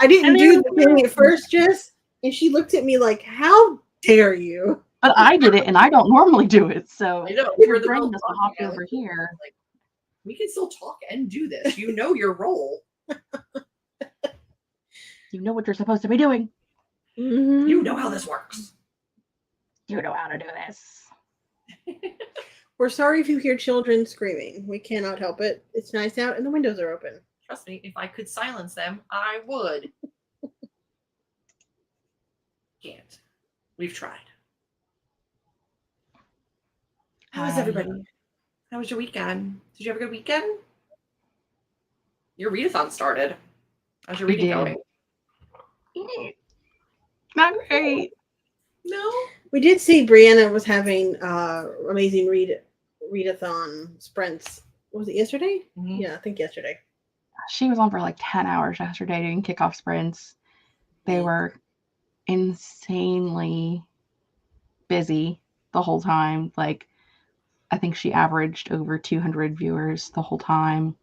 I didn't do the thing at first, Jess, and she looked at me like, "How dare you?" But I did it, and I don't normally do it. So I know your brain just hopped over here. Like, we can still talk and do this. You know your role. You know what you're supposed to be doing. Mm-hmm. You know how this works. You know how to do this. We're sorry if you hear children screaming. We cannot help it. It's nice out and the windows are open. Trust me, if I could silence them, I would. Can't. We've tried. How is everybody? How was your weekend? Did you have a good weekend? Your readathon started. How's your reading going? Not great. No. We did see Brianna was having amazing readathon sprints. Was it yesterday? Mm-hmm. Yeah, I think yesterday. She was on for like 10 hours yesterday doing kickoff sprints. They were insanely busy the whole time. Like, I think she averaged over 200 viewers the whole time.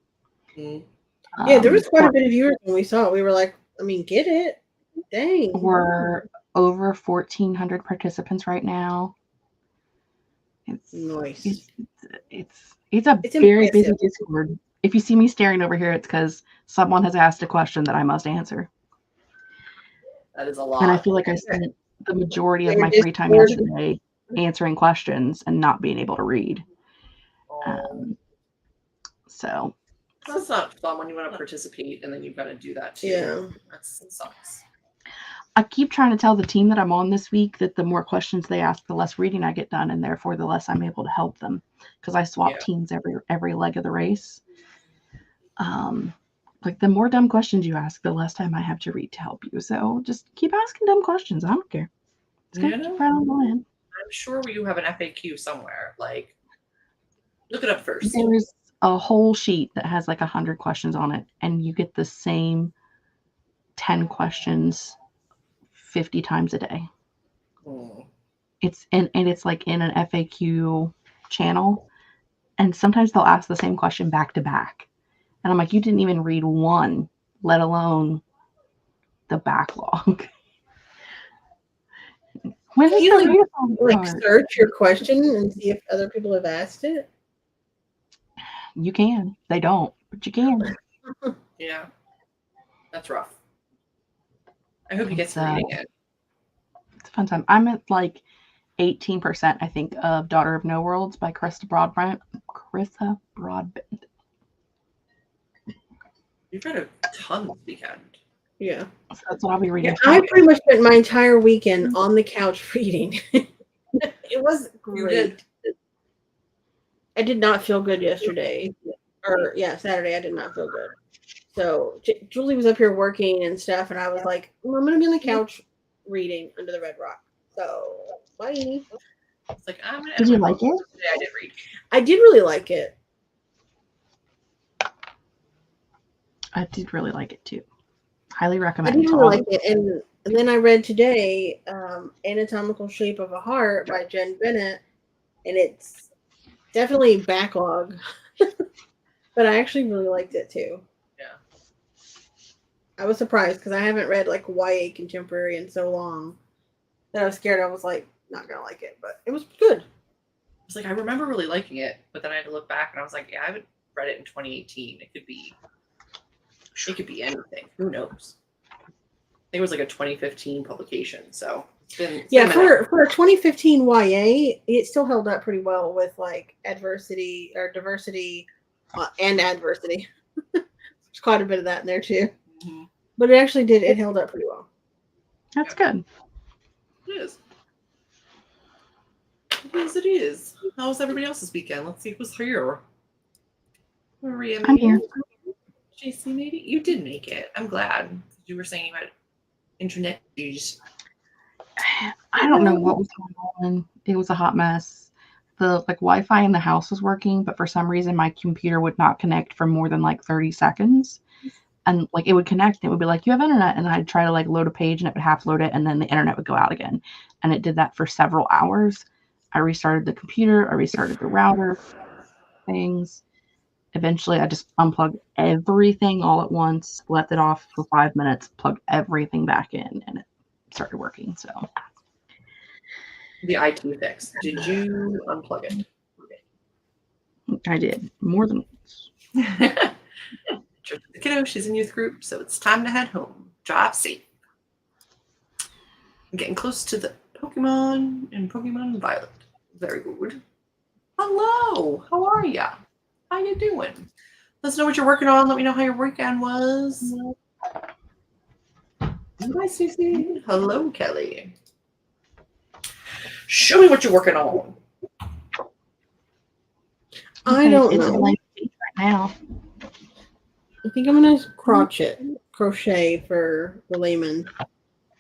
Mm-hmm. Yeah, there was quite a bit of viewers when we saw it. We were like, I mean, get it. Dang. We're over 1,400 participants right now. It's nice. It's a very busy Discord. If you see me staring over here, it's because someone has asked a question that I must answer. That is a lot. And I feel like I spent the majority of my free time yesterday answering questions and not being able to read. So that's not fun when you want to participate and then you've got to do that too. Yeah, that sucks. I keep trying to tell the team that I'm on this week that the more questions they ask, the less reading I get done, and therefore the less I'm able to help them, because I swap teams every leg of the race. Like, the more dumb questions you ask, the less time I have to read to help you. So just keep asking dumb questions. I don't care. It's gonna keep right on going. I'm sure you have an FAQ somewhere. Like, look it up first. There's a whole sheet that has like 100 questions on it, and you get the same 10 questions 50 times a day. It's and it's like in an FAQ channel, and sometimes they'll ask the same question back to back, and I'm like, you didn't even read one, let alone the backlog. When do you like search your question and see if other people have asked it? You can. They don't, but you can. Yeah, that's rough. I hope you get to reading it. It's a fun time. I'm at like 18%, I think, of Daughter of No Worlds by Krista Broadbent. You've read a ton this weekend. Yeah. So that's what I'll be reading. Yeah, I pretty much spent my entire weekend on the couch reading. It was great. I did not feel good yesterday. Saturday I did not feel good. So Julie was up here working and stuff, and I was like, I'm going to be on the couch reading under the red rock. So, bye. It's like, did you like it? Today I did read. I did really like it. I did really like it too. Highly recommend. I did really like it, and then I read today Anatomical Shape of a Heart by Jen Bennett, and it's definitely backlog, but I actually really liked it too. Yeah, I was surprised because I haven't read like YA contemporary in so long that I was scared I was like not gonna like it, but it was good. It's like I remember really liking it, but then I had to look back and I was like, yeah, I haven't read it in 2018. It could be anything. Who knows? I think it was like a 2015 publication, so it's been for a 2015 YA, it still held up pretty well with like adversity or diversity and adversity. There's quite a bit of that in there too, but it actually did. It held up pretty well. That's good. It is. It is. How was everybody else's weekend? Let's see who's here. Maria, I'm here. JC made it. You did make it. I'm glad. You were saying you had internet issues. I don't know what was going on. It was a hot mess. The Wi-Fi in the house was working, but for some reason my computer would not connect for more than 30 seconds. And it would connect and it would be like, you have internet, and I'd try to load a page and it would half load it, and then the internet would go out again. And it did that for several hours. I restarted the computer, I restarted the router things. Eventually, I just unplugged everything all at once, left it off for 5 minutes, plugged everything back in, and it started working. So The IT fix. Did you unplug it? I did more than once. The kiddo, she's in youth group, so it's time to head home. Drive safe. I'm getting close to the Pokemon and Pokemon Violet. Very good. Hello, how are ya? How you doing? Let us know what you're working on. Let me know how your weekend was. Hi, Susie. Hello, Kelly. Show me what you're working on. I don't It's a know. blank page right now. I think I'm gonna crochet for the layman.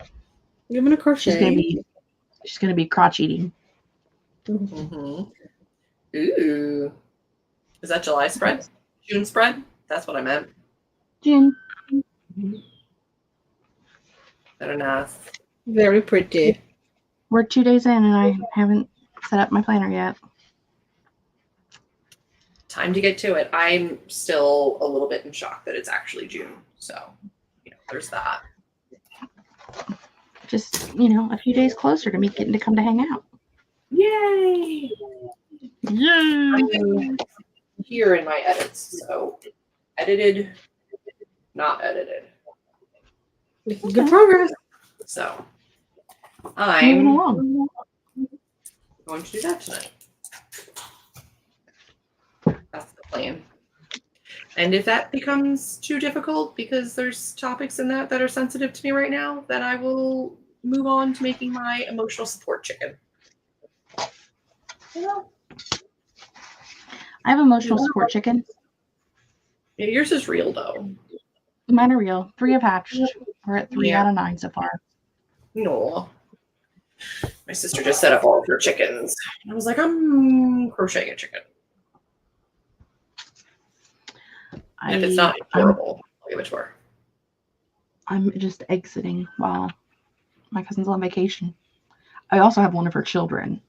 I'm gonna crochet. She's gonna be crotch eating. Mm-hmm. Ooh. Is that July spread? June spread? That's what I meant. June. Better nice. Very pretty. We're 2 days in, and I haven't set up my planner yet. Time to get to it. I'm still a little bit in shock that it's actually June. So, there's that. Just, a few days closer to me getting to come to hang out. Yay! Yay! I'm here in my edits. So, edited, not edited. Good progress. So, Moving I'm along. going to do that tonight. That's the plan. And if that becomes too difficult because there's topics in that are sensitive to me right now, then I will move on to making my emotional support chicken. I have emotional support chicken. Yeah, yours is real though. Mine are real. 3 have hatched. We're at 3 out of 9 so far. No. My sister just set up all of her chickens. I was like, I'm crocheting a chicken. And if it's not horrible, I'll give it to her. I'm just exiting while my cousin's on vacation. I also have one of her children.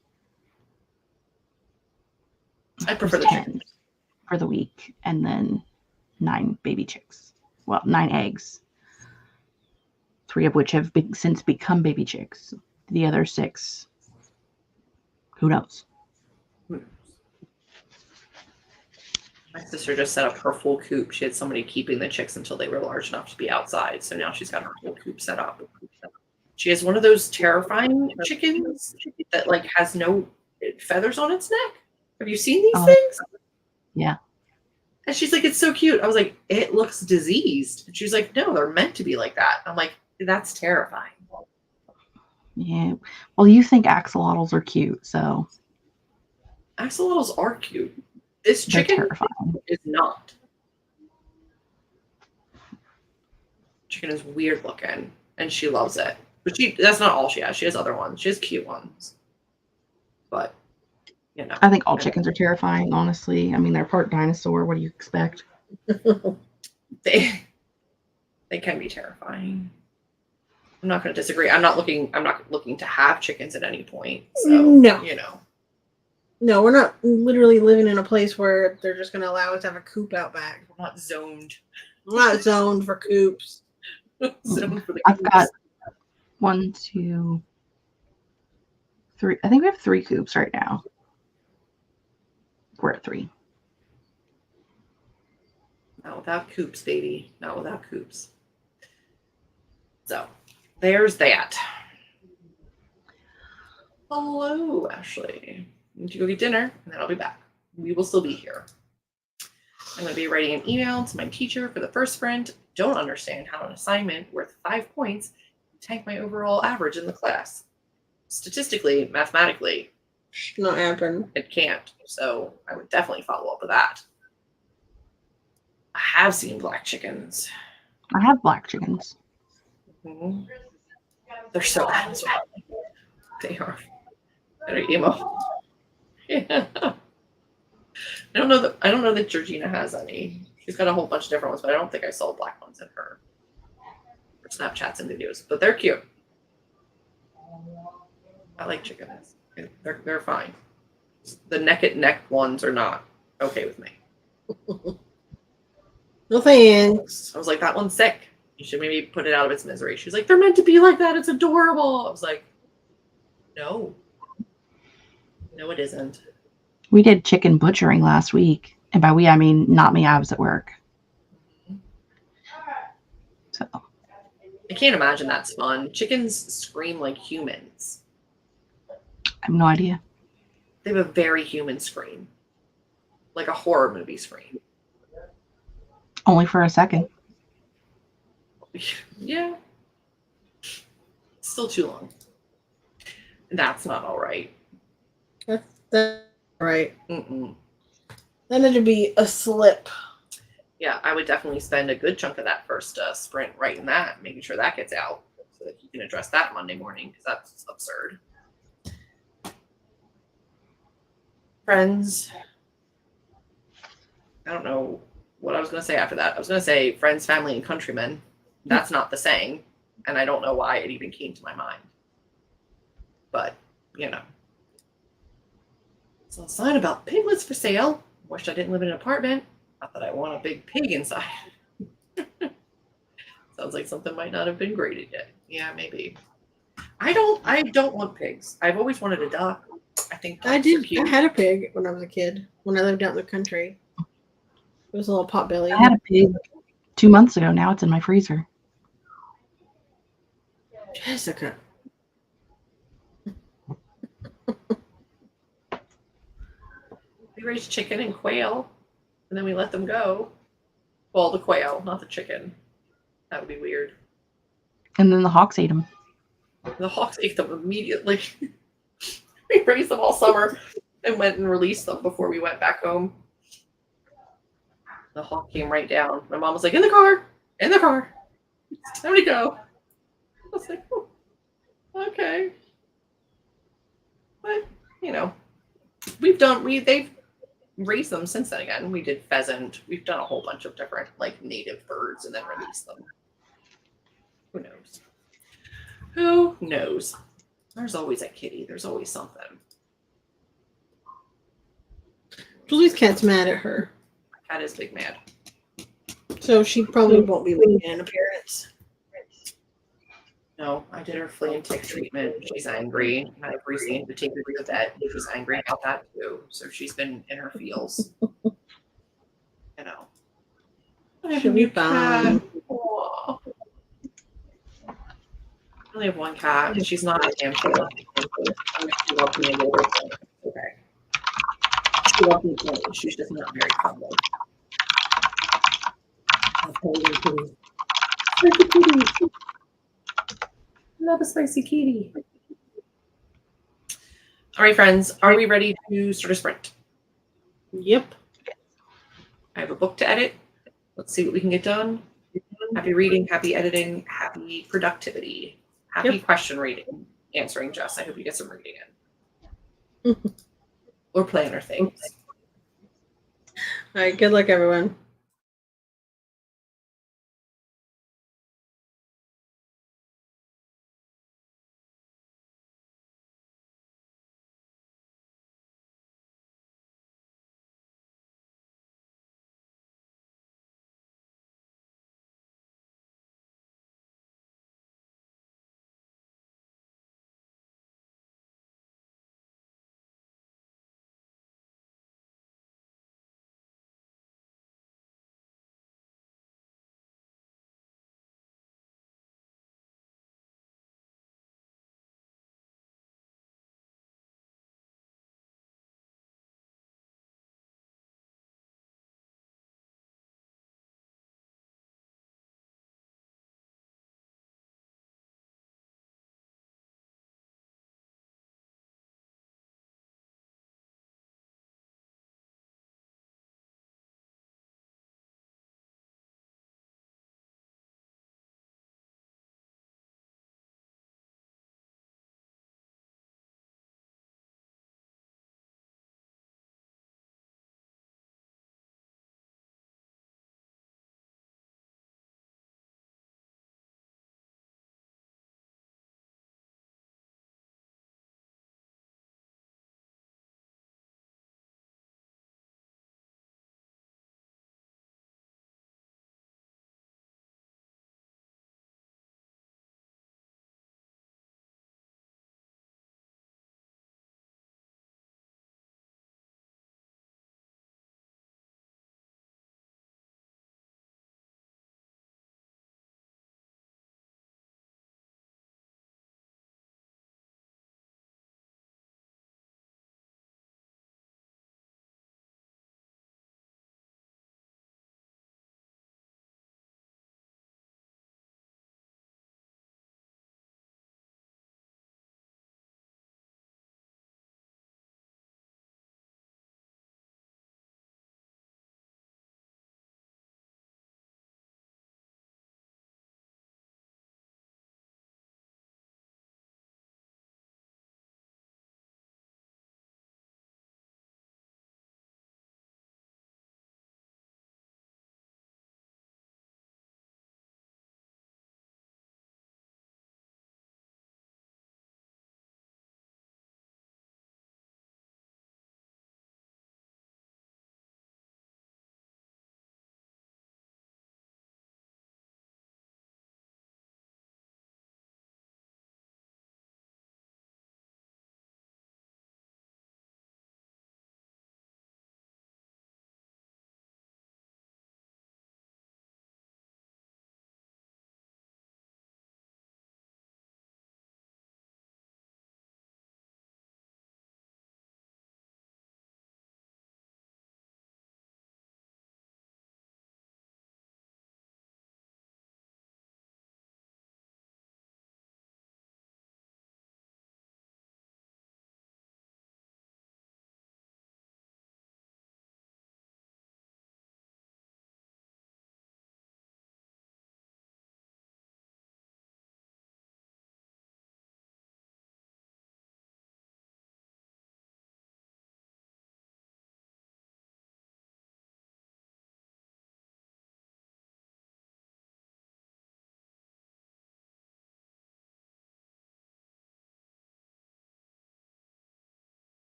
I prefer the 10 chicken for the week, and then 9 baby chicks. Well, 9 eggs. 3 of which have since become baby chicks. The other 6, who knows? My sister just set up her full coop. She had somebody keeping the chicks until they were large enough to be outside. So now she's got her whole coop set up. She has one of those terrifying chickens that has no feathers on its neck. Have you seen these things? Yeah. And she's like, it's so cute. I was like, it looks diseased. And she's like, no, they're meant to be like that. I'm like, that's terrifying. Yeah. Well, you think axolotls are cute, so. Axolotls are cute. This chicken is not. Chicken is weird looking, and she loves it. But that's not all she has. She has other ones. She has cute ones. But, I think all chickens are terrifying, honestly. I mean, they're part dinosaur. What do you expect? They can be terrifying. I'm not going to disagree. I'm not looking to have chickens at any point. So, no. No, we're not literally living in a place where they're just going to allow us to have a coop out back. We're not zoned. We're not zoned for coops. Zoned for the I've got 1, 2, 3. I think we have 3 coops right now. We're at 3. Not without coops, baby. Not without coops. So, there's that. Hello, Ashley. I need to go get dinner, and then I'll be back. We will still be here. I'm going to be writing an email to my teacher for the first sprint. Don't understand how an assignment worth 5 points can tank my overall average in the class. Statistically, mathematically, not happen. It can't. So I would definitely follow up with that. I have seen black chickens. I have black chickens. Mm-hmm. They're so bad as well. They are. They're emo. Yeah. I don't know that Georgina has any. She's got a whole bunch of different ones, but I don't think I saw black ones in her Snapchats and videos. But they're cute. I like chickens. They're fine. The neck ones are not okay with me. No thanks. I was like, that one's sick. You should maybe put it out of its misery. She's like, they're meant to be like that. It's adorable. I was like, no. No, it isn't. We did chicken butchering last week. And by we, I mean not me. I was at work. So I can't imagine that's fun. Chickens scream like humans. I have no idea. They have a very human scream. Like a horror movie scream. Only for a second. Yeah. Still too long. That's not all right. That's right. Mm-mm. Then it'd be a slip. Yeah, I would definitely spend a good chunk of that first sprint writing that, making sure that gets out so that you can address that Monday morning, because that's absurd. Friends. I don't know what I was going to say after that. I was going to say friends, family, and countrymen. That's not the saying, and I don't know why it even came to my mind. But, you know. So a sign about piglets for sale. Wish I didn't live in an apartment. Not that I want a big pig inside. Sounds like something might not have been graded yet. Yeah, maybe. I don't want pigs. I've always wanted a duck. I think ducks I are did. cute. I had a pig when I was a kid. When I lived out in the country, it was a little pot belly. I had a pig 2 months ago. Now it's in my freezer. Jessica. We raised chicken and quail, and then we let them go. Well, the quail, not the chicken. That would be weird. And then the hawks ate them. The hawks ate them immediately. We raised them all summer and went and released them before we went back home. The hawk came right down. My mom was like, in the car, in the car. It's time to go. I was like, oh, okay. But, you know, they've raised them since then again. We did pheasant. We've done a whole bunch of different, like, native birds and then released them. Who knows? Who knows? There's always a kitty. There's always something. Julie's cat's mad at her, Cat is big mad. so she probably won't be making an appearance. No, I did her flea and tick treatment. She's angry. I've recently to take her to the vet. She's angry about that too. So she's been in her feels. You know. I have a She'll be new cat. fine. Aw. I only have one cat, and she's not a handful. She loves me a little bit. Okay. She loves me plenty. She's just not very friendly. Spicy kitty. Love a spicy kitty. All right, friends. Are we ready to start a sprint? Yep. I have a book to edit. Let's see what we can get done. Happy reading, happy editing, happy productivity, happy question reading, answering Jess. I hope you get some reading in. Or planner things. All right. Good luck, everyone.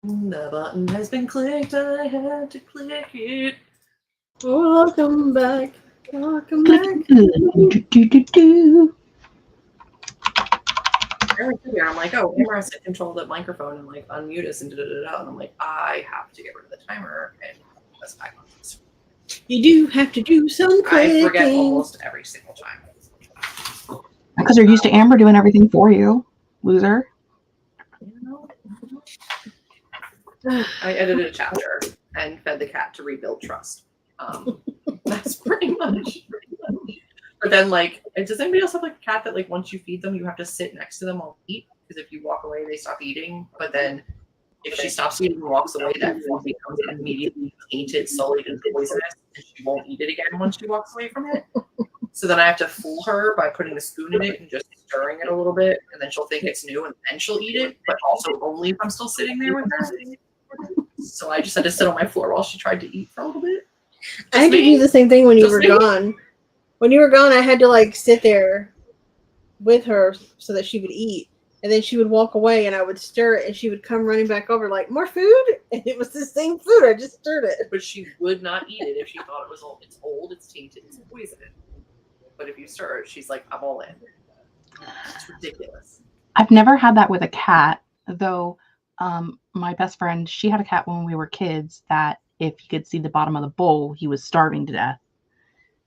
The button has been clicked. I had to click it. Welcome back. Welcome back. I'm like, oh, Amber has to control the microphone and like unmute us and da-da-da-da. And I'm like, I have to get rid of the timer and press back on this. You do have to do some clicking. I forget almost every single time. Because you're used to Amber doing everything for you, loser. I edited a chapter and fed the cat to rebuild trust. That's pretty much. But then, like, does anybody else have like a cat that like once you feed them, you have to sit next to them while they eat? Because if you walk away, they stop eating. But then, if she stops eating and walks away, that food becomes immediately tainted, sullied, and poisonous, and she won't eat it again once she walks away from it. So then I have to fool her by putting a spoon in it and just stirring it a little bit, and then she'll think it's new, and then she'll eat it. But also only if I'm still sitting there with her. So I just had to sit on my floor while she tried to eat for a little bit. I had to do the same thing when you were gone. When you were gone, I had to like sit there with her so that she would eat. And then she would walk away and I would stir it and she would come running back over like, more food? And it was the same food. I just stirred it. But she would not eat it if she thought it was old. It's old, it's tainted, it's poisonous. But if you stir it, she's like, I'm all in. It's ridiculous. I've never had that with a cat, though. My best friend, she had a cat when we were kids that if he could see the bottom of the bowl, he was starving to death.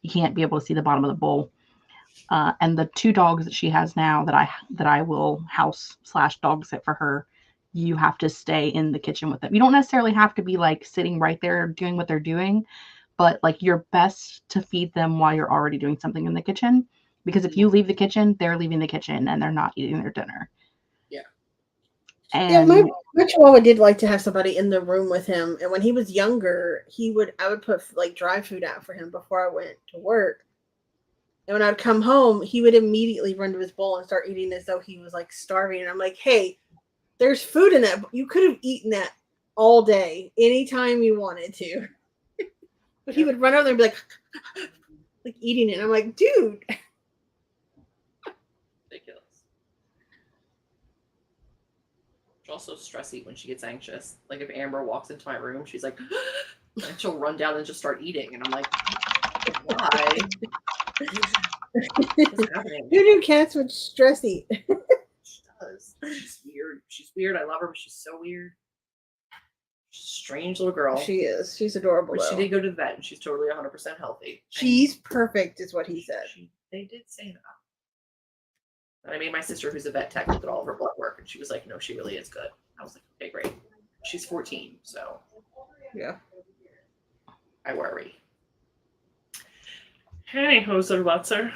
You can't be able to see the bottom of the bowl. And the 2 dogs that she has now that I will house/dog sit for her, you have to stay in the kitchen with them. You don't necessarily have to be like sitting right there doing what they're doing, but like you're best to feed them while you're already doing something in the kitchen. Because if you leave the kitchen, they're leaving the kitchen and they're not eating their dinner. Yeah. And yeah, my Chihuahua did like to have somebody in the room with him. And when he was younger, I would put like dry food out for him before I went to work. And when I'd come home, he would immediately run to his bowl and start eating as though he was like starving. And I'm like, hey, there's food in that. You could have eaten that all day, anytime you wanted to. But he would run over there and be like eating it. And I'm like, dude. Ridiculous. She'll also stress eat when she gets anxious. Like if Amber walks into my room, she's like, and she'll run down and just start eating. And I'm like, why? What's happening? Who knew cats would stress eat? She does. She's weird. She's weird. I love her, but she's so weird. She's a strange little girl. She is. She's adorable. But she did go to the vet, and she's totally 100% healthy. She's perfect, is what he said. They did say that. And I made my sister, who's a vet tech, look at all of her blood work, and she was like, no, she really is good. I was like, okay, great. She's 14, so. Yeah. I worry. Hey, Hoser Wetzer.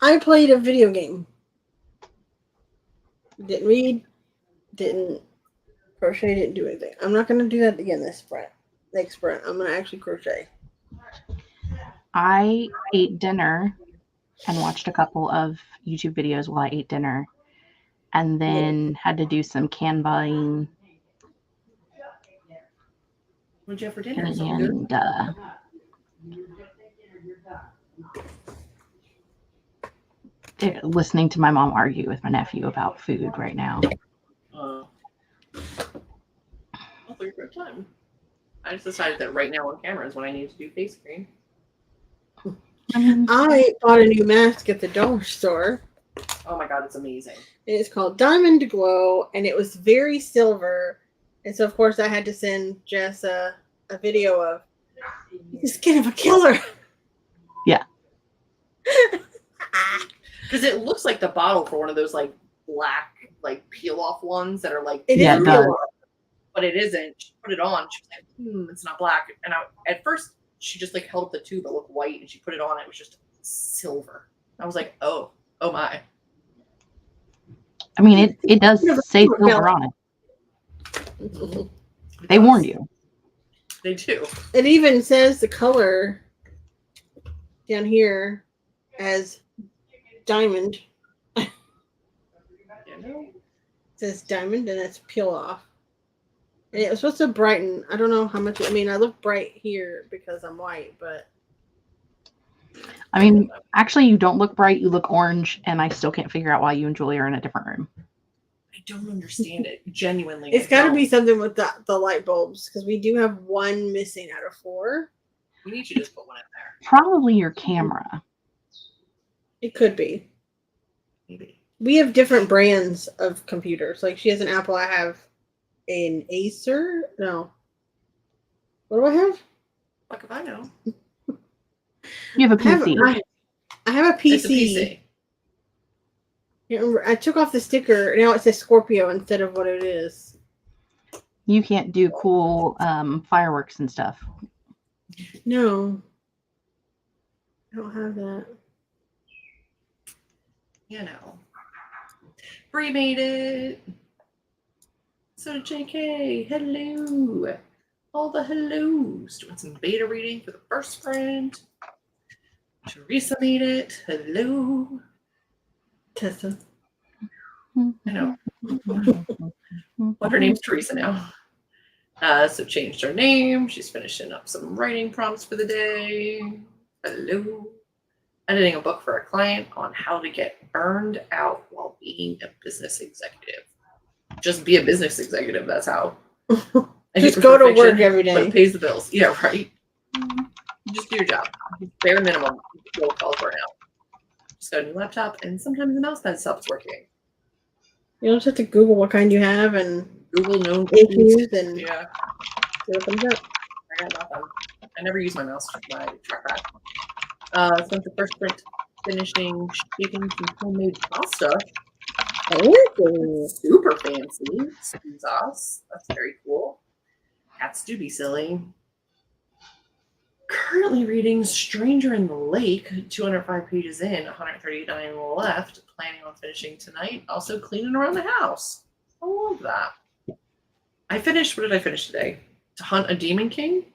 I played a video game. Didn't read. Didn't crochet. Didn't do anything. I'm not going to do that again this sprint. Next sprint, I'm going to actually crochet. I ate dinner and watched a couple of YouTube videos while I ate dinner, and then had to do some canvaing. What'd you have for dinner? And listening to my mom argue with my nephew about food right now. I'll be a good time. I just decided that right now on camera is when I need to do face cream. I bought a new mask at the dollar store. Oh my god, it's amazing. It's called Diamond Glow, and it was very silver. And so, of course, I had to send Jess a video of the skin of a killer. Yeah. Because it looks like the bottle for one of those like black, like peel off ones that are like, It Yeah, is it peel does. off. but it isn't. She put it on. She was like, it's not black. And at first, she just like held up the tube. It looked white, and she put it on. It was just silver. I was like, oh my. I mean, it does say silver on it. They warned you. They do. It even says the color down here as diamond. You know? It says diamond, and it's peel off. And it was supposed to brighten. I don't know how much. I mean, I look bright here because I'm white, but I mean, actually, you don't look bright. You look orange, and I still can't figure out why you and Julie are in a different room. I don't understand it. Genuinely. It's got to be something with the light bulbs, because we do have one missing out of 4. We need to just put one in there. Probably your camera. It could be. Maybe. We have different brands of computers. Like she has an Apple. I have an Acer. No. What do I have? Fuck if I know. You have a PC. I have a PC. It's a PC. I took off the sticker. Now it says Scorpio instead of what it is. You can't do cool fireworks and stuff. No. I don't have that. You know. Bree made it. So did JK. Hello. All the hellos. Doing some beta reading for the first friend. Teresa made it. Hello. Tessa. I know. But her name's Teresa now. So changed her name. She's finishing up some writing prompts for the day. Hello. Editing a book for a client on how to get burned out while being a business executive. Just be a business executive. That's how. Just go to work every day. But it pays the bills. Yeah, right. Just do your job. Bare minimum. You'll call for now. Just got a new laptop, and sometimes the mouse pad stops working. You just have to Google what kind you have and Google known issues and yeah. see what comes up. I got nothing. I never use my mouse, my trackpad. Since the first print, finishing shaping some homemade pasta. Oh, Super fancy. Sauce. That's very cool. Cats do be silly. Currently reading Stranger in the Lake, 205 pages in, 139 left. Planning on finishing tonight. Also cleaning around the house. I love that. What did I finish today? To Hunt a Demon King.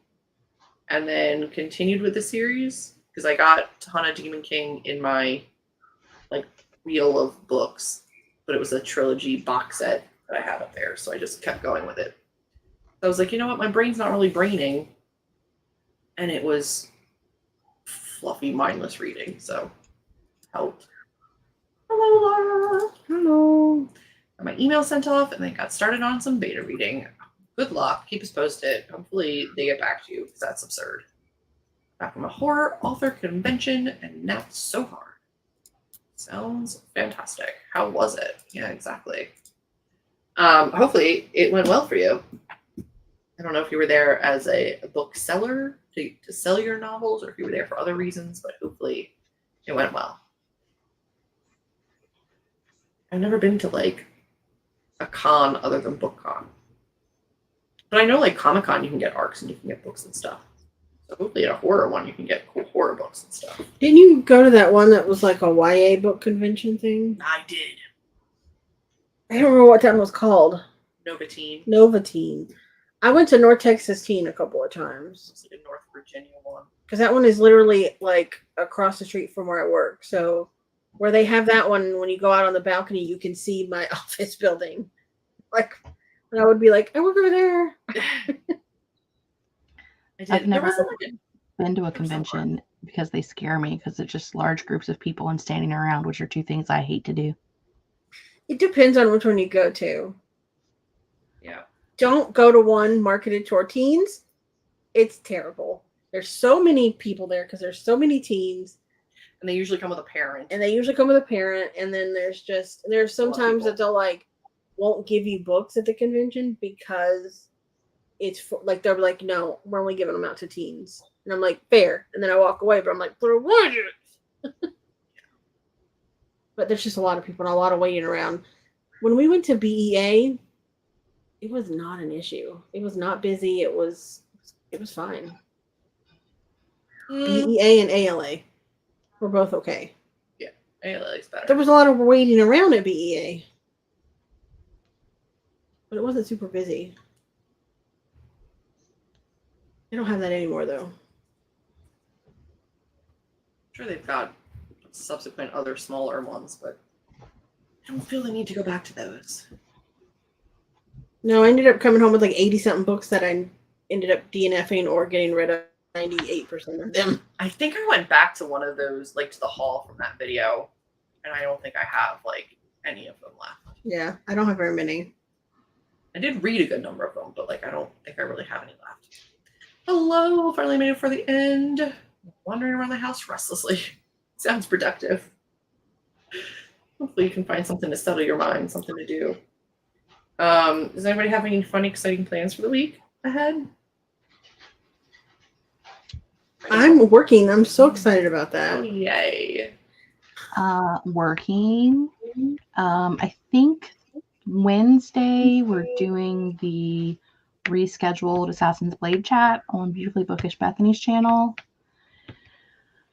And then continued with the series. Because I got To Hunt a Demon King in my wheel of books. But it was a trilogy box set that I had up there. So I just kept going with it. I was like, you know what? My brain's not really braining. And it was fluffy, mindless reading. So helped. Hello, Laura. hello. Got my email sent off and then got started on some beta reading. Good luck. Keep us posted. Hopefully they get back to you because that's absurd. Back from a horror author convention and napped so hard. Sounds fantastic. How was it? Yeah, exactly. Hopefully it went well for you. I don't know if you were there as a bookseller to sell your novels or if you were there for other reasons, but hopefully it went well. I've never been to a con other than BookCon. But I know Comic-Con you can get ARCs and you can get books and stuff. So hopefully at a horror one you can get cool horror books and stuff. Didn't you go to that one that was like a YA book convention thing? I did. I don't remember what that one was called. Nova Teen. I went to North Texas Teen a couple of times. It's like a North Virginia one. Because that one is literally across the street from where I work. So where they have that one, when you go out on the balcony, you can see my office building. And I would be like, I work over there. I've never been to a convention because they scare me because it's just large groups of people and standing around, which are two things I hate to do. It depends on which one you go to. Yeah. Don't go to one marketed toward teens. It's terrible. There's so many people there because there's so many teens. And they usually come with a parent. And then there's sometimes that they'll won't give you books at the convention because it's they'll be like, no, we're only giving them out to teens. And I'm like, fair. And then I walk away, but I'm like, but what? But there's just a lot of people and a lot of waiting around. When we went to BEA, it was not an issue. It was not busy. It was fine. BEA and ALA were both okay. Yeah, ALA is better. There was a lot of waiting around at BEA. But it wasn't super busy. They don't have that anymore, though. I'm sure they've got subsequent other smaller ones, but I don't feel the need to go back to those. No, I ended up coming home with 80-something books that I ended up DNFing or getting rid of 98% of them. I think I went back to one of those, to the haul from that video, and I don't think I have, any of them left. Yeah, I don't have very many. I did read a good number of them, but like I don't think I really have any left. Hello, finally made it for the end. Wandering around the house restlessly. Sounds productive. Hopefully you can find something to settle your mind, something to do. Does anybody have any fun, exciting plans for the week ahead? I'm working. I'm so excited about that. Oh, yay. Working. I think Wednesday we're doing the rescheduled Assassin's Blade chat on Beautifully Bookish Bethany's channel.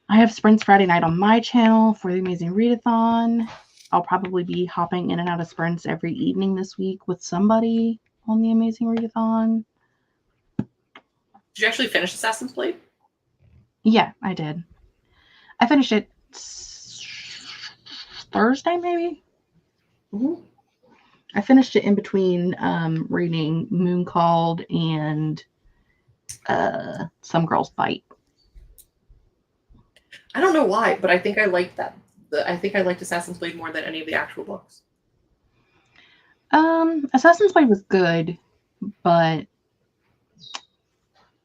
I have sprints Friday night on my channel for the Amazing Readathon. I'll probably be hopping in and out of sprints every evening this week with somebody on the Amazing Readathon. Did you actually finish Assassin's Blade? Yeah, I did. I finished it Thursday, maybe? Mm-hmm. I finished it in between reading Moon Called and Some Girls Bite. I don't know why, but I think I liked that. I think I liked Assassin's Blade more than any of the actual books. Assassin's Blade was good, but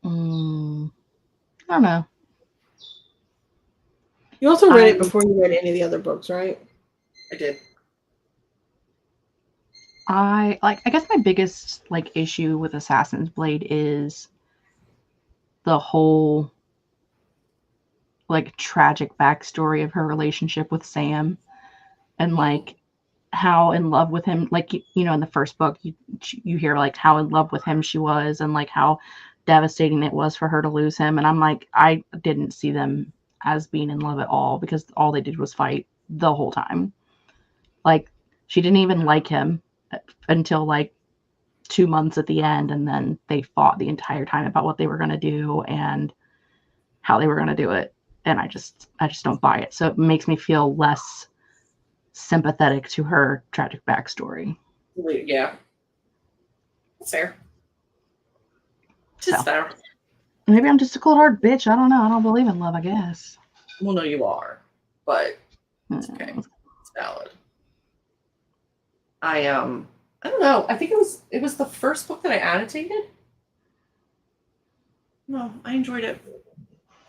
I don't know. You also read it before you read any of the other books, right? I did. I guess my biggest issue with Assassin's Blade is the whole tragic backstory of her relationship with Sam, and how in love with him, in the first book you hear how in love with him she was, and how devastating it was for her to lose him. And I'm like, I didn't see them as being in love at all, because all they did was fight the whole time. She didn't even like him until 2 months at the end, and then they fought the entire time about what they were going to do and how they were going to do it. And I just don't buy it. So it makes me feel less sympathetic to her tragic backstory. Yeah. That's fair. Just fair. Maybe I'm just a cold-hearted bitch. I don't know. I don't believe in love, I guess. Well, no, you are. But it's okay. It's valid. I don't know. I think it was the first book that I annotated. No, I enjoyed it.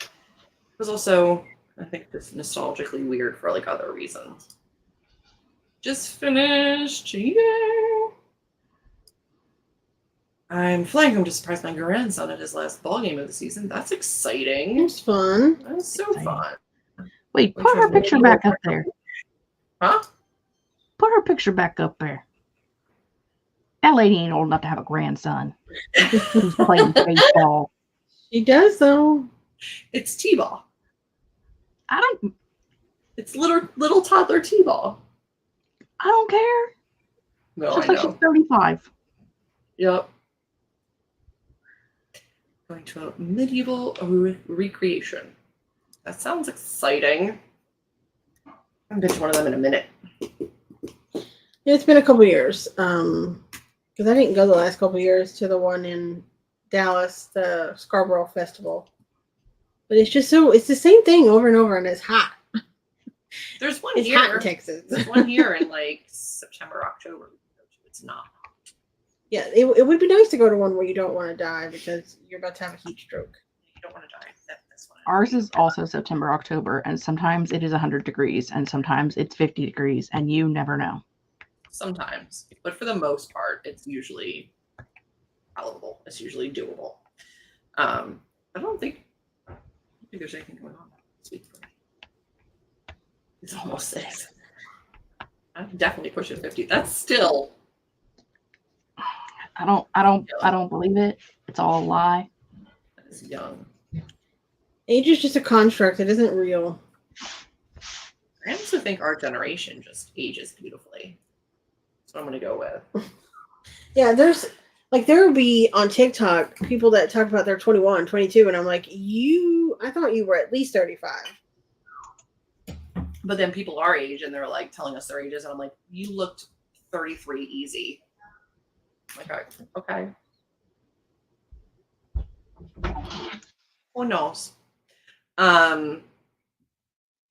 It was also, I think, just nostalgically weird for other reasons. Just finished. Yeah. I'm flying home to surprise my grandson at his last ball game of the season. That's exciting. It was fun. That was so fun. Wait, put her picture back up there. Huh? Put her picture back up there. That lady ain't old enough to have a grandson who's playing baseball. She does, though. It's T-ball. I It's little toddler T-ball. don't care. No, Just I like know. she's 35. Yep. Going to a medieval recreation. That sounds exciting. I'm going to one of them in a minute. It's been a couple years. Because I didn't go the last couple years to the one in Dallas, the Scarborough Festival. But it's just it's the same thing over and over, and it's hot. There's one It's here. hot in Texas. There's one here in September, October. It's not. Yeah, it would be nice to go to one where you don't want to die because you're about to have a heat stroke. You don't want to die. That's one. Ours is also September, October, and sometimes it is 100 degrees, and sometimes it's 50 degrees, and you never know. Sometimes, but for the most part, it's usually palatable. It's usually doable. I don't think there's anything going on this week for me. It's almost 6. I'm definitely pushing 50. That's still. I don't believe it. It's all a lie. That is young. Age is just a construct. It isn't real. I also think our generation just ages beautifully. That's what I'm going to go with. Yeah, there will be on TikTok people that talk about they're 21, 22, and I'm like, I thought you were at least 35. But then people our age and they're telling us their ages, and I'm like, you looked 33 easy. I'm like, okay. Who knows? I'm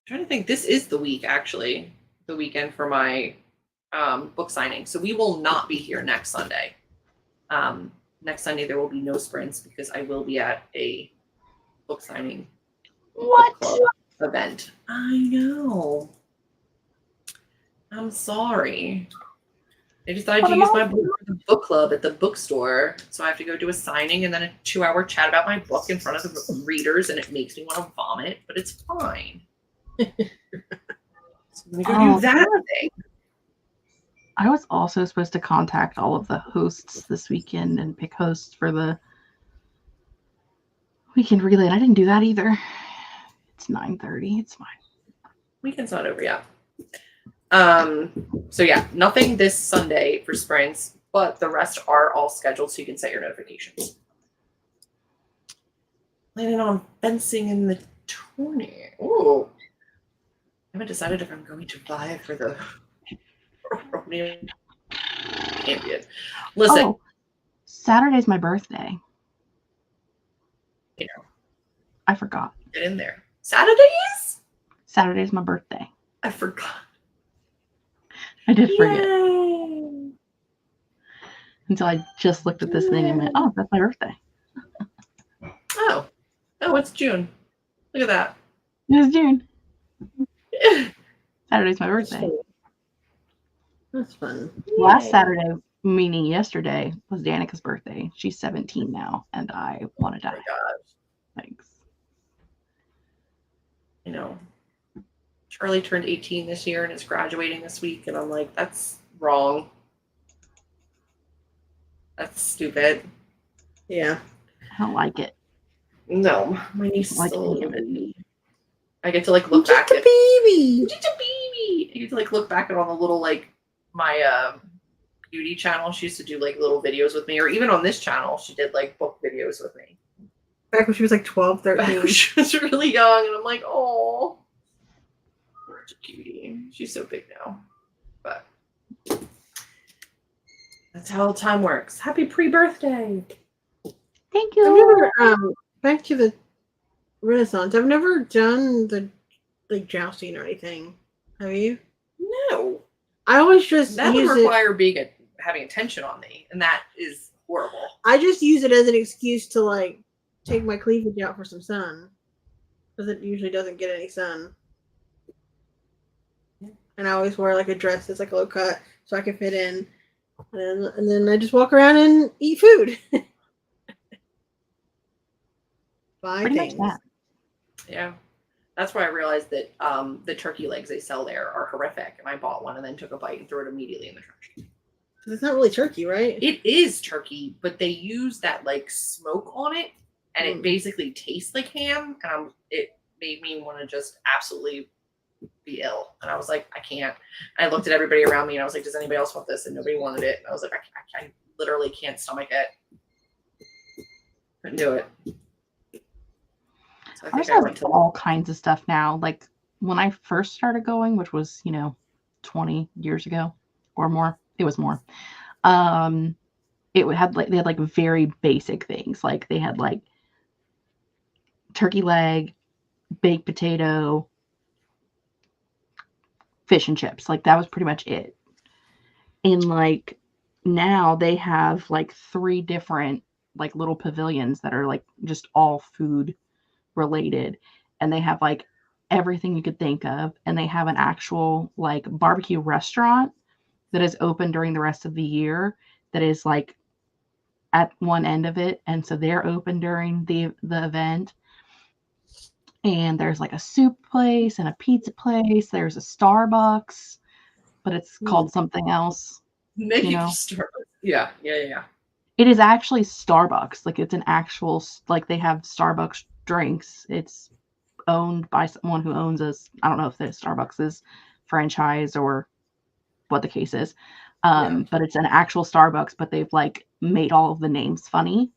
trying to think. This is the week, actually. The weekend for my book signing. So we will not be here next Sunday. Next Sunday there will be no sprints because I will be at a book signing book club event. I know. I'm sorry. I just thought I'd use my book for the book club at the bookstore. So I have to go do a signing and then a 2-hour chat about my book in front of the readers, and it makes me want to vomit, but it's fine. So I'm gonna go do that thing. I was also supposed to contact all of the hosts this weekend and pick hosts for the weekend relay, and I didn't do that either. It's 9:30. It's fine. Weekend's not over yet. So yeah, nothing this Sunday for sprints, but the rest are all scheduled so you can set your notifications. Planning on fencing in the tourney. Ooh. I haven't decided if I'm going to vie for the champion. Listen. Oh, Saturday's my birthday. You know. I forgot. Get in there. Saturdays? Saturday's my birthday. I forgot. I did forget. Yay. Until I just looked at this thing and went, oh, that's my birthday. Oh, it's June. Look at that. It's June. Saturday's my birthday. That's fun. Last Saturday, meaning yesterday, was Danica's birthday. She's 17 now, and I want to die. Oh my gosh. Thanks. You know, Charlie turned 18 this year and is graduating this week, and I'm like, that's wrong. That's stupid. Yeah. I don't like it. No, my niece is Like still a little it. baby. I get to like look back at baby. Just a baby. I get to like look back at all the little like my beauty channel. She used to do like little videos with me, or even on this channel, she did like book videos with me. Back when she was like 12, 13. Back when she was really young, and I'm like, oh, such a cutie. She's so big now, but that's how time works. Happy pre-birthday. Thank I've you. never, back to the Renaissance. I've never done the like jousting or anything. Have you? No, I always just that would use require having attention on me, and that is horrible. I just use it as an excuse to like take my cleavage out for some sun, because it usually doesn't get any sun. And I always wear like a dress that's like a low cut so I can fit in, and then I just walk around and eat food. Buy Pretty things. much that. Yeah. That's why I realized that the turkey legs they sell there are horrific. And I bought one and then took a bite and threw it immediately in the trash. Because it's not really turkey, right? It is turkey, but they use that like smoke on it, and it basically tastes like ham. And it made me want to just absolutely be ill. And I was like, I can't. And I looked at everybody around me and I was like, does anybody else want this? And nobody wanted it. And I was like, I literally can't stomach it. Couldn't do it. So I Ours think I has went to all kinds of stuff now. Like when I first started going, which was 20 years ago or more. It was more. They had like very basic things. Like they had like turkey leg, baked potato, fish and chips. Like that was pretty much it. And like now they have like 3 different like little pavilions that are like just all food related, and they have like everything you could think of, and they have an actual like barbecue restaurant that is open during the rest of the year that is like at one end of it, and so they're open during the event. And there's like a soup place and a pizza place. There's a Starbucks, but it's called something else. Starbucks. Yeah. It is actually Starbucks. Like it's an actual, like they have Starbucks drinks. It's owned by someone who owns I don't know if the Starbucks is franchise or what the case is. But it's an actual Starbucks, but they've like made all of the names funny.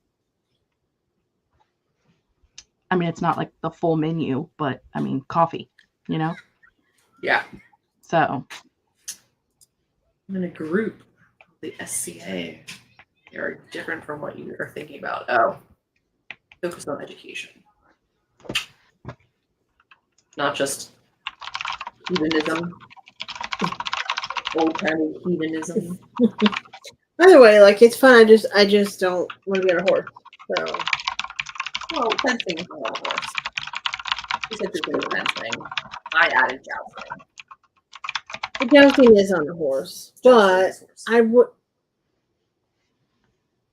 I mean, it's not like the full menu, but I mean, coffee, Yeah. So I'm in a group, the SCA. They are different from what you are thinking about. Oh, focus on education. Not just hedonism. Old timey heathenism. Either way, like it's fun. I just don't want to be on a horse. So Well, fencing is not a horse. You said there's no fencing. I added jousting. the jousting is on a horse, but I would.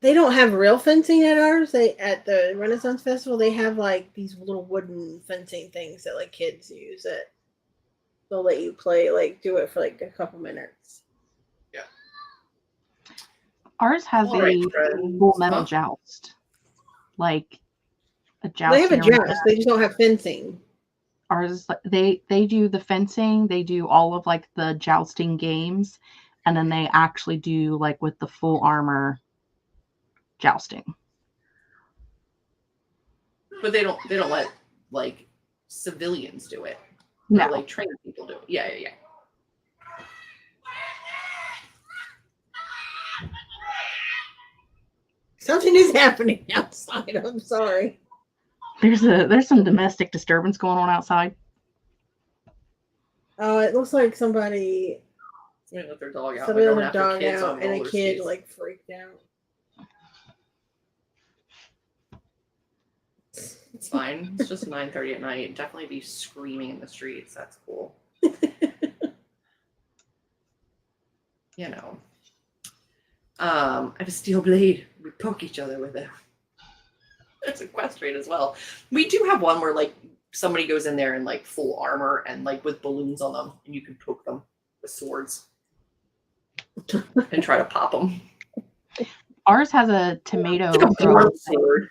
They don't have real fencing at ours. They at the Renaissance Festival they have like these little wooden fencing things that like kids use that they'll let you play, like do it for like a couple minutes. Yeah. Ours has All right, a friends. full metal Huh? joust, like a They have a jousting arena. joust. They just don't have fencing. Ours, they do the fencing, they do all of like the jousting games, and then they actually do like with the full armor jousting. But they don't let like civilians do it. No, Or, like trained people do it. Yeah. Something is happening outside. I'm sorry. there's some domestic disturbance going on outside. Oh, it looks like somebody Let their dog out. Somebody They're let going a after dog kids out on and a roller kid skates. like freaked out. It's fine. It's just 9:30 at night. Definitely be screaming in the streets. That's cool. You know. I have a steel blade. We poke each other with it. That's equestrian as well. We do have one where like somebody goes in there in like full armor and like with balloons on them, and you can poke them with swords and try to pop them. Ours has a tomato Sword.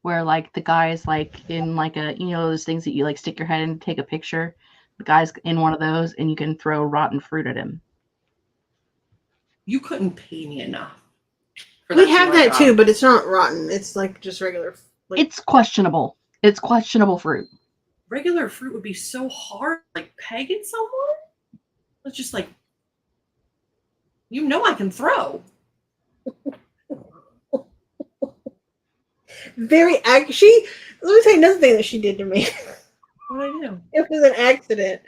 where like the guy's like in like a, you know, those things that you like stick your head in to take a picture. The guy's in one of those and you can throw rotten fruit at him. You couldn't pay me enough. We have that too, but it's not rotten. It's like just regular. Like, It's questionable. It's questionable fruit. Regular fruit would be so hard. Like peg it someone. It's just like, you know, I can throw. very she. Let me tell you another thing that she did to me. What did I do? It was an accident,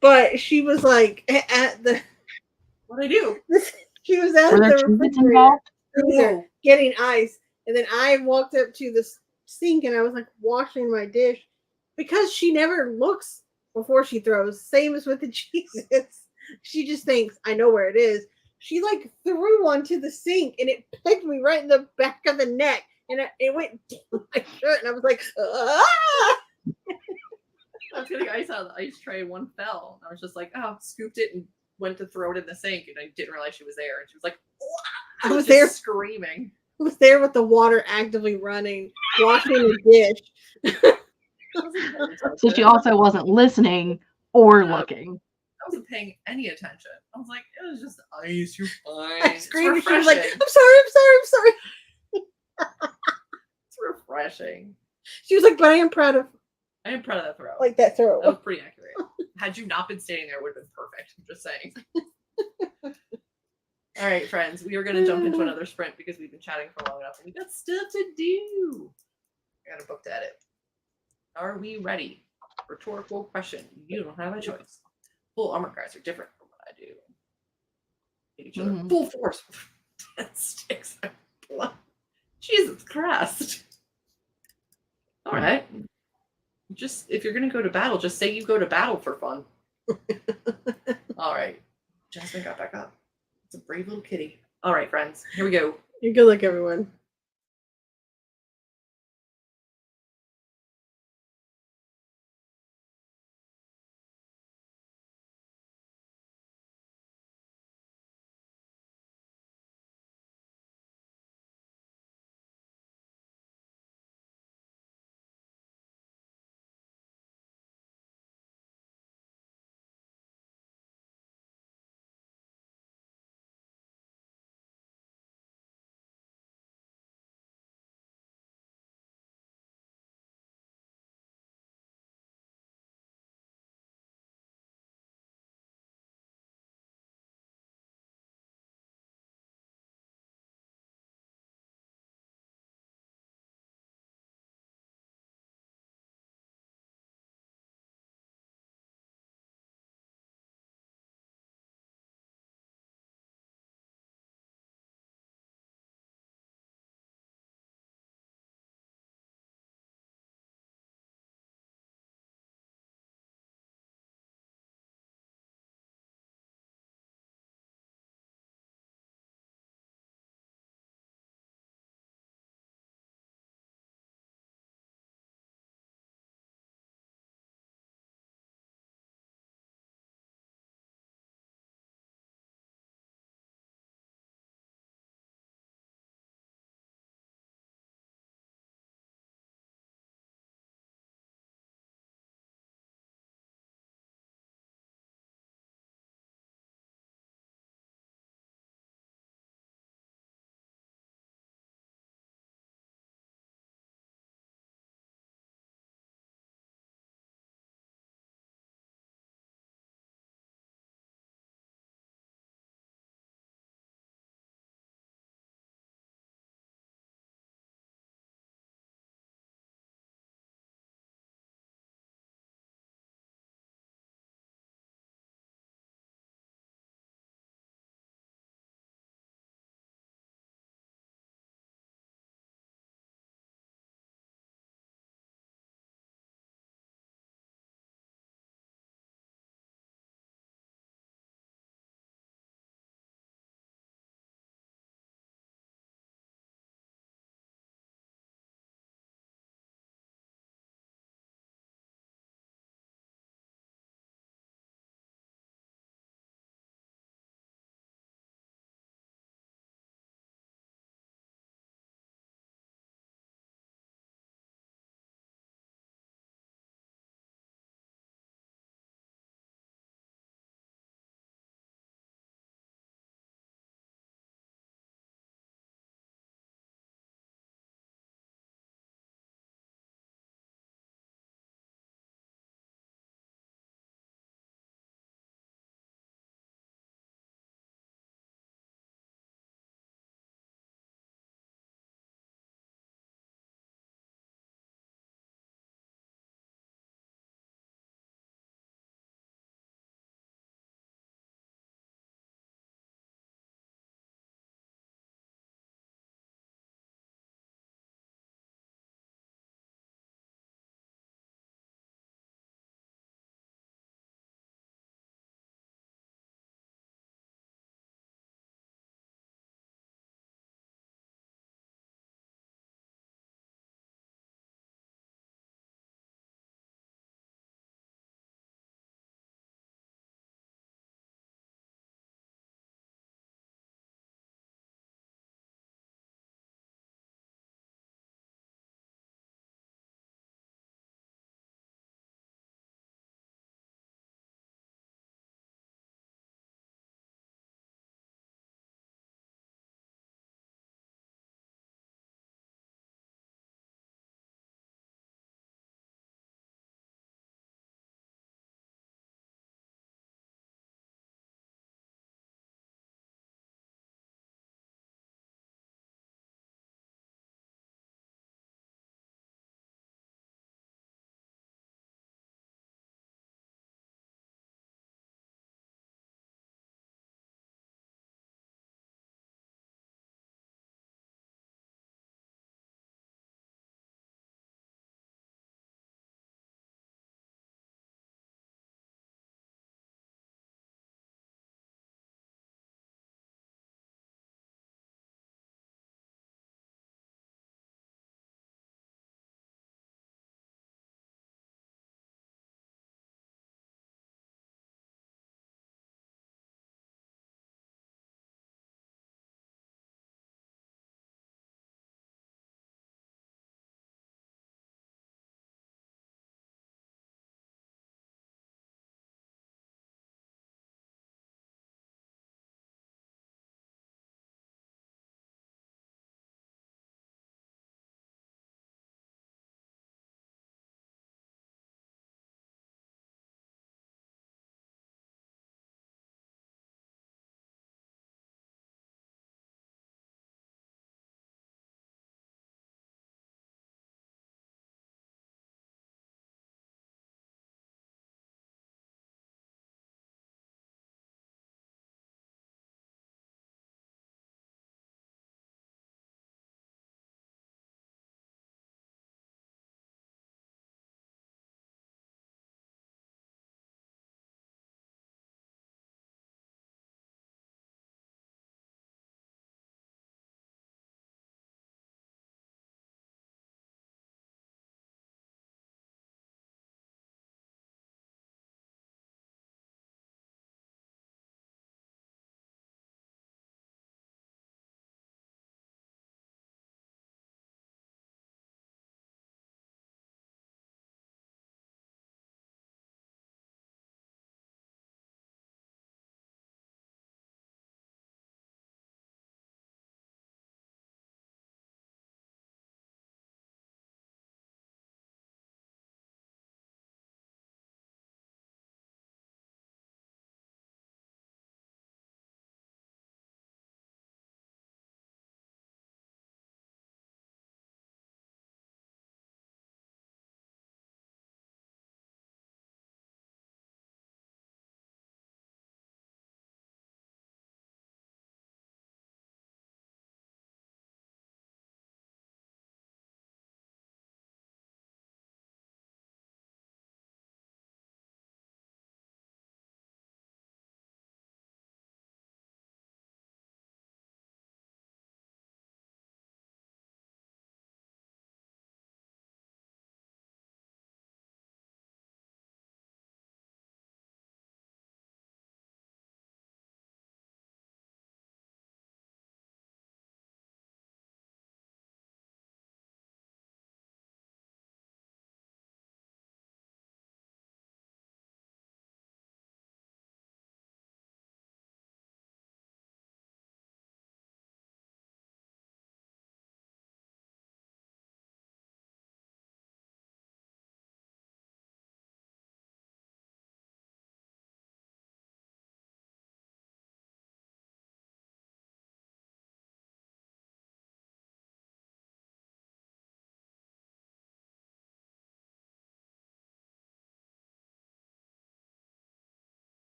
but she was like at the. What did I do? She was at Were there the trinkets refrigerator involved? Whoa. getting ice, and then I walked up to the sink and I was like washing my dish because she never looks before she throws. Same as with the cheeses. She just thinks I know where it is. She like threw one to the sink and it pegged me right in the back of the neck, and it went down my shirt, and I was like, ah! I was getting ice out of the ice tray and one fell. I was just like, oh, scooped it and went to throw it in the sink, and I didn't realize she was there. And she was like, I I was was there. just screaming. I was there with the water actively running, washing the dish. So she also wasn't listening or No. looking. I wasn't paying any attention. I was like, it was just ice. You're fine. I It's screamed. refreshing. She was like, I'm sorry. It's refreshing. She was like, but I am proud of I am proud of that throw. like that throw. That was pretty accurate. Had you not been standing there, it would have been perfect. I'm just saying. All right, friends, we are going to jump into another sprint because we've been chatting for long enough and we got stuff to do. I got a book to edit. Are we ready? Rhetorical question. You don't have a choice. Full armor guys are different from what I do. Hit each other full force with 10 sticks of blood. Jesus Christ. All right. Just if you're going to go to battle, just say you go to battle for fun. All right. Jasmine got back up. It's a brave little kitty. All right, friends. Here we go. Good luck, everyone.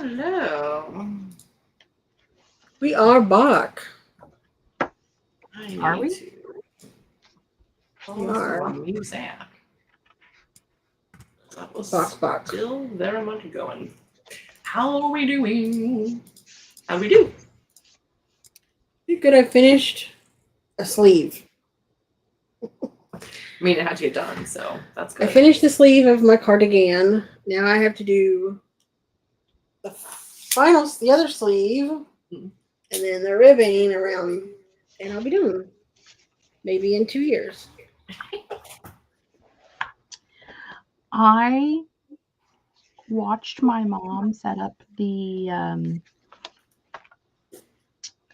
Hello. We are back. Are we? We are. Music. That was Box. still very much going. How are we doing? How do we do? Good. I finished a sleeve. I mean, it had to get done, so that's I good. finished the sleeve of my cardigan. Now I have to do the other sleeve, and then the ribbing around, and I'll be done. Maybe in 2 years. I watched my mom set up the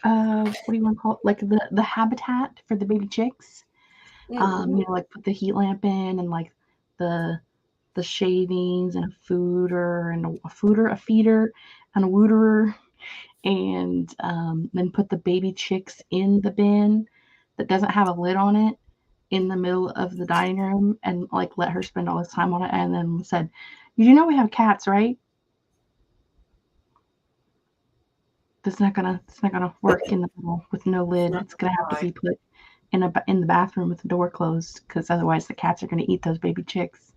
what do you want to call it? Like the habitat for the baby chicks. Like put the heat lamp in and like the shavings and a feeder and a feeder and a wooterer, and then put the baby chicks in the bin that doesn't have a lid on it in the middle of the dining room, and like let her spend all this time on it, and then said, "You know we have cats, right? It's not gonna work in the middle with no lid. It's gonna have to be put in the bathroom with the door closed, because otherwise the cats are gonna eat those baby chicks."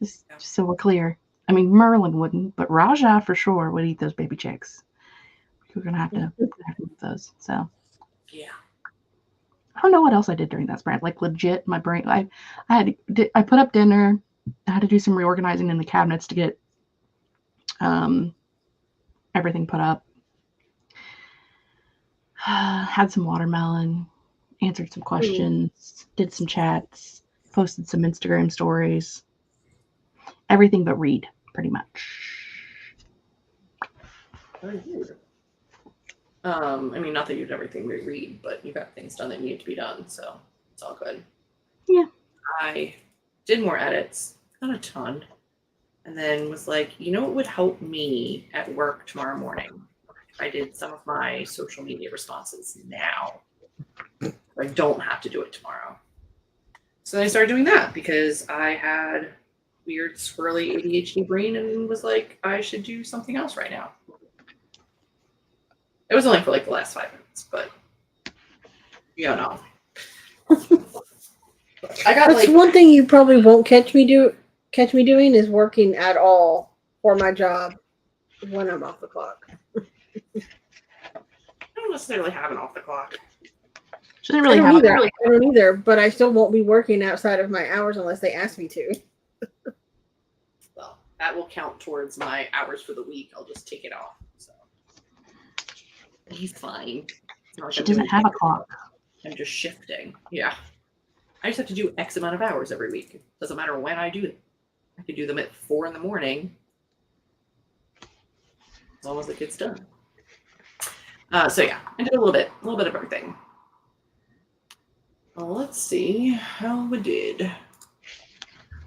Just so we're clear. I mean, Merlin wouldn't, but Raja for sure would eat those baby chicks. We're gonna have to move those. So yeah. I don't know what else I did during that sprint. Like legit, my brain. I put up dinner. I had to do some reorganizing in the cabinets to get everything put up. Had some watermelon, answered some questions, did some chats, posted some Instagram stories. Everything but read, pretty much. Very good. I mean, not that you did everything but read, but you got things done that needed to be done, so it's all good. Yeah. I did more edits, not a ton, and then was like, you know what would help me at work tomorrow morning? I did some of my social media responses now. I don't have to do it tomorrow. So I started doing that because I had weird swirly ADHD brain and was like, I should do something else right now. It was only for like the last 5 minutes, but you don't know. That's one thing you probably won't catch me doing is working at all for my job when I'm off the clock. I don't necessarily have an off the clock. She didn't really have I don't either, but I still won't be working outside of my hours unless they ask me to. Well, that will count towards my hours for the week. I'll just take it off. So he's fine. She doesn't have a clock. I'm just shifting. Yeah. I just have to do X amount of hours every week. Doesn't matter when I do them. I could do them at 4 a.m. as long as it gets done. So yeah, I did a little bit of everything. Well, let's see how we did.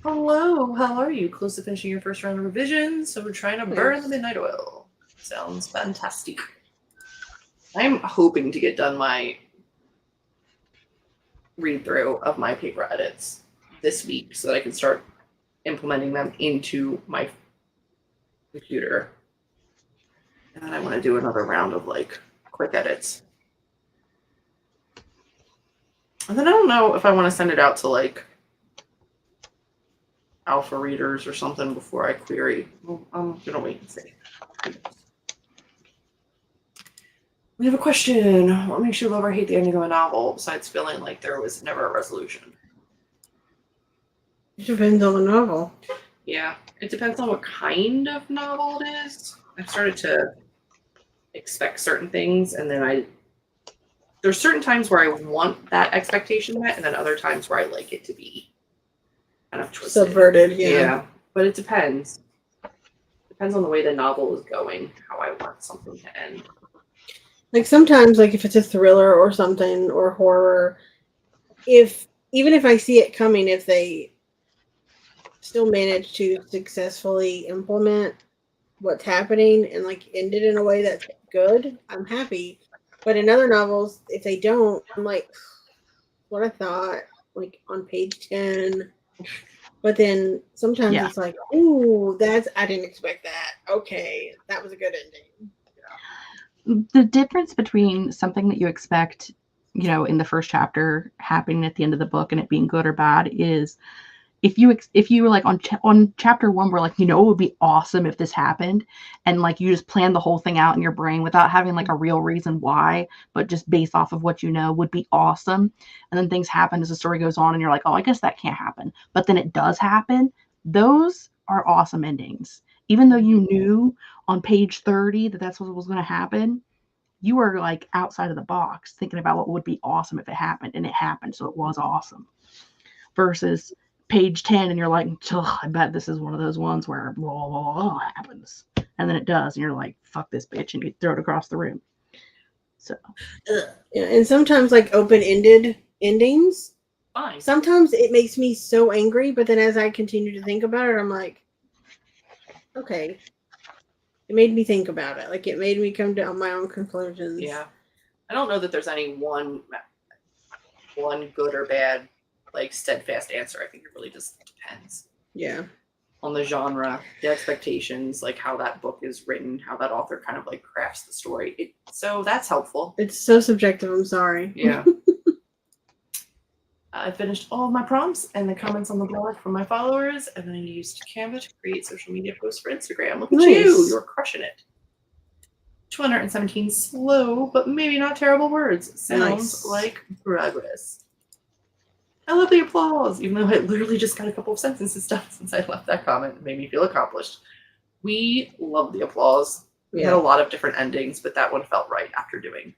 Hello, how are you? Close to finishing your first round of revisions, so we're trying to burn the midnight oil. Sounds fantastic. I'm hoping to get done my read through of my paper edits this week so that I can start implementing them into my computer. And then I want to do another round of like quick edits. And then I don't know if I want to send it out to like alpha readers or something before I query. Well, I'm gonna wait and see. We have a question. What makes you love or hate the ending of a novel besides feeling like there was never a resolution? It depends on the novel. Yeah, it depends on what kind of novel it is. I've started to expect certain things, and then there's certain times where I want that expectation met, and then other times where I like it to be kind of twisted. Subverted, yeah. But it depends. Depends on the way the novel is going, how I want something to end. Like sometimes, like if it's a thriller or something or horror, even if I see it coming, if they still manage to successfully implement what's happening and like end it in a way that's good, I'm happy. But in other novels, if they don't, I'm like, what I thought, like on page 10. But then sometimes it's like, ooh, I didn't expect that. okay, that was a good ending. The difference between something that you expect, in the first chapter happening at the end of the book and it being good or bad is if you were like on chapter 1 where like, it would be awesome if this happened, and like you just plan the whole thing out in your brain without having like a real reason why, but just based off of what would be awesome. And then things happen as the story goes on and you're like, oh, I guess that can't happen. But then it does happen. Those are awesome endings. Even though you knew on page 30 that that's what was going to happen, you were like outside of the box thinking about what would be awesome if it happened, and it happened. So it was awesome. Versus page 10 and you're like, I bet this is one of those ones where blah, blah, blah happens. And then it does. And you're like, fuck this bitch. And you throw it across the room. So. Yeah, and sometimes like open-ended endings, Fine. sometimes it makes me so angry, but then as I continue to think about it, I'm like, okay. It made me think about it. Like, it made me come to my own conclusions. Yeah. I don't know that there's any one good or bad, like, steadfast answer. I think it really just depends. Yeah. On the genre, the expectations, like how that book is written, how that author kind of like crafts the story. So that's helpful. It's so subjective. I'm sorry. Yeah. I finished all of my prompts and the comments on the blog from my followers, and then I used Canva to create social media posts for Instagram. Look at you. You're crushing it. 217 slow, but maybe not terrible words. Sounds like progress. I love the applause, even though I literally just got a couple of sentences done since I left that comment. It made me feel accomplished. We love the applause. We had a lot of different endings, but that one felt right after doing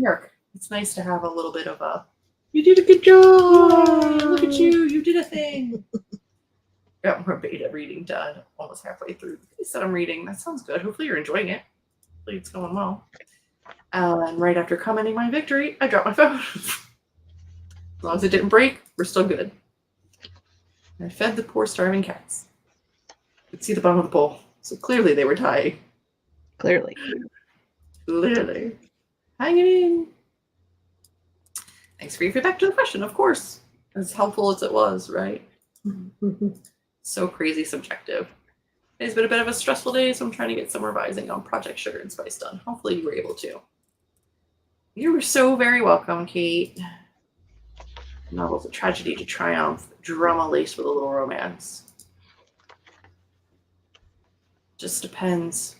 work. It's nice to have a little bit of a, you did a good job. Look at you. You did a thing. Got more beta reading done. Almost halfway through the piece that I'm reading. That sounds good. Hopefully you're enjoying it. Hopefully it's going well. And right after commenting my victory, I dropped my phone. As long as it didn't break, we're still good. I fed the poor starving cats. I could see the bottom of the bowl. So clearly they were dying. Clearly. Hanging in. Thanks for your feedback to the question, of course. As helpful as it was, right? So crazy subjective. It's been a bit of a stressful day, so I'm trying to get some revising on Project Sugar and Spice done. Hopefully you were able to. You were so very welcome, Kate. Novels a tragedy to triumph, drama laced with a little romance. Just depends.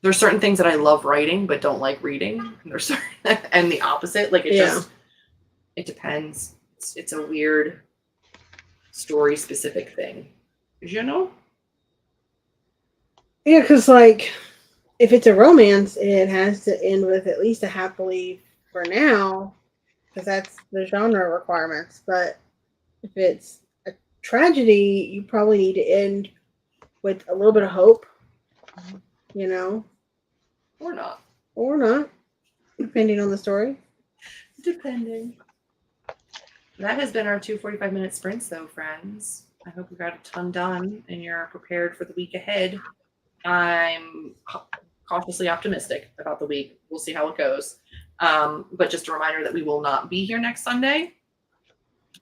There's certain things that I love writing but don't like reading. And there's certain, and the opposite. Like it depends. It's a weird story specific thing. You know? Yeah, because like if it's a romance, it has to end with at least a happily for now. Because that's the genre requirements. But if it's a tragedy, you probably need to end with a little bit of hope, Or not. Or not, depending on the story. Depending. That has been our 2 45-minute sprints, though, friends. I hope you got a ton done and you're prepared for the week ahead. I'm cautiously optimistic about the week. We'll see how it goes. But just a reminder that we will not be here next Sunday.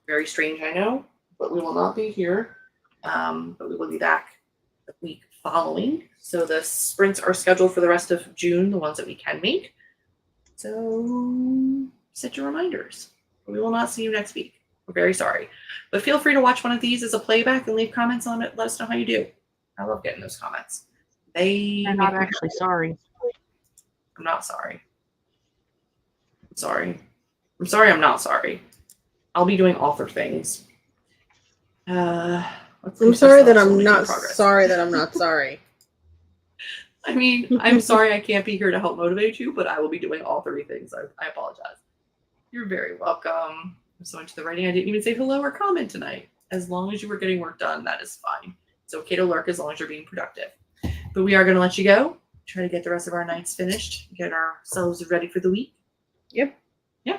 Very strange, I know, but we will not be here. But we will be back the week following. So the sprints are scheduled for the rest of June, the ones that we can make. So set your reminders. We will not see you next week. We're very sorry. But feel free to watch one of these as a playback and leave comments on it. Let us know how you do. I love getting those comments. I'm not actually sorry. I'm not sorry. I'm sorry. I'm sorry I'm not sorry. I'll be doing author things. I'm sorry that I'm not sorry that I'm not sorry. I mean, I'm sorry I can't be here to help motivate you, but I will be doing all 3 things. I apologize. You're very welcome. I'm so into the writing, I didn't even say hello or comment tonight. As long as you were getting work done, that is fine. It's okay to lurk as long as you're being productive. But we are going to let you go. Try to get the rest of our nights finished. Get ourselves ready for the week. Yep. Yeah.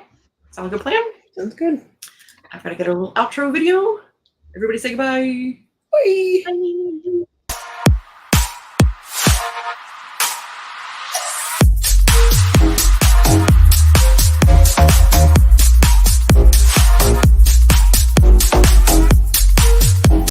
Sound like a plan? Sounds good. I've got to get a little outro video. Everybody say goodbye. Bye. Bye.